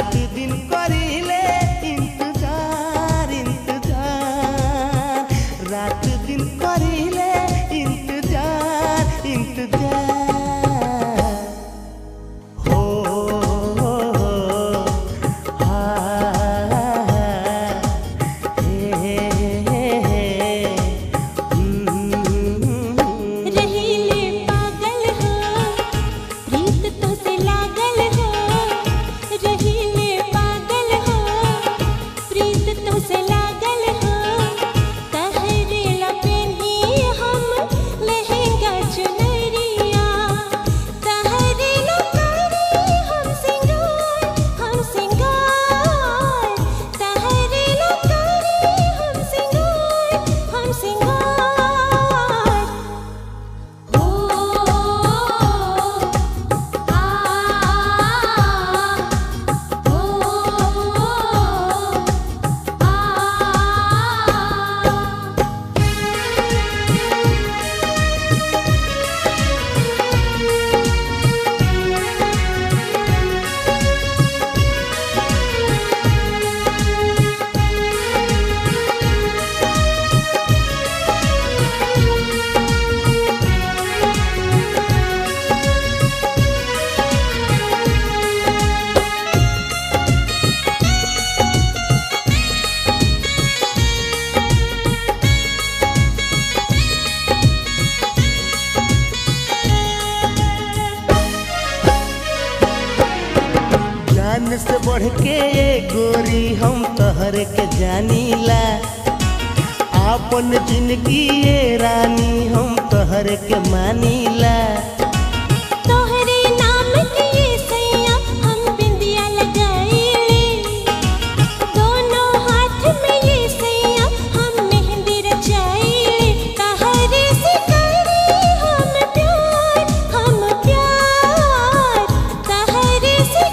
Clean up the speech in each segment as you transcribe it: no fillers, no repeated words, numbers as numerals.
रात दिन करीले इंतजार इंतजार, रात दिन करीले इंतजार इंतजार। जान से बढ़ के गोरी हम तोहरे के जानीला, आपन जिंदगी ये रानी हम तोहरे के मानीला। तोहरे नाम के ये सैया हम बिंदिया लगाईले, दोनों हाथ में ये सैया हम मेहंदी रचाईले। तोहरे से करे हम प्यार तोहरे से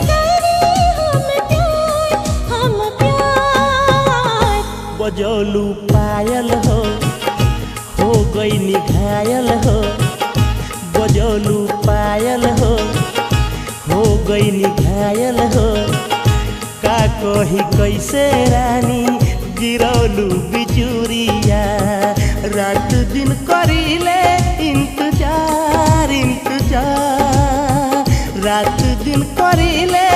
बजौलू पायल हो गई निघायल हो, बजौलू पायल हो गई निघायल हो। का कही कैसे रानी गिरौलू बिजुरिया, रात दिन करीले इंतजार इंतजार, रात दिन करीले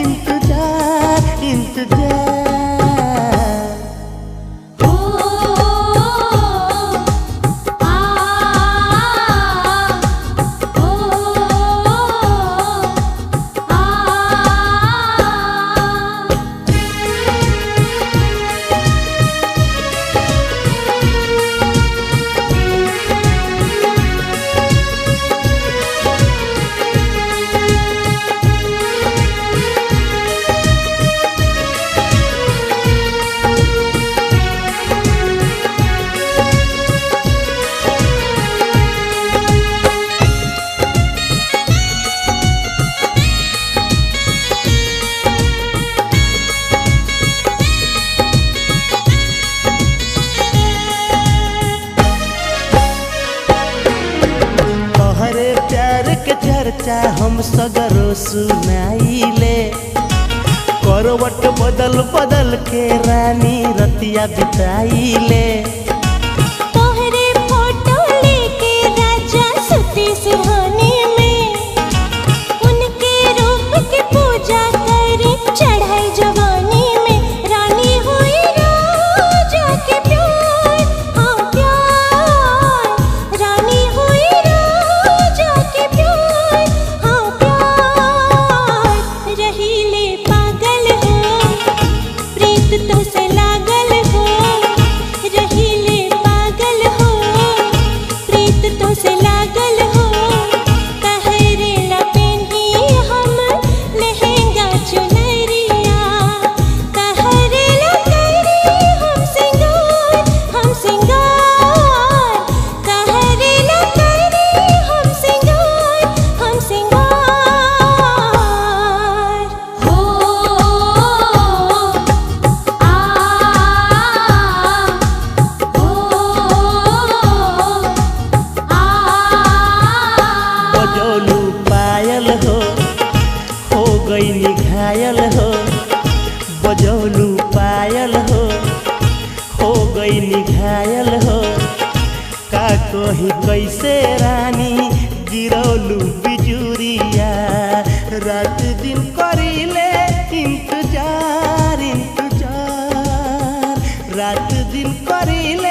इंतजार इंतजार। चर्चा हम सगरो सुनाइले, करवट बदल बदल के रानी रतिया बिताइले। तोहरे फोटो लेके राजा सुती सुहानी में, उनके रूप की पूजा करे चढ़ाई जवानी में। रानी हुई राजा के प्यार हाँ प्यार, रानी हुई राजा के प्यार हाँ प्यार। रहीले पागल हो प्रीत तो से लागल हो, रहीले पागल हो प्रीत तो से लागल हो। तहरे ला पेन्ही हम लहंगा चुनरिया, तहरे ला करी हम सिंगार तहरे ला करी हम सिंगार हो। आ कहीं कैसे रानी गिरौलू बिजुरिया। रात दिन करीले इंतजार इंतजार, रात दिन करीले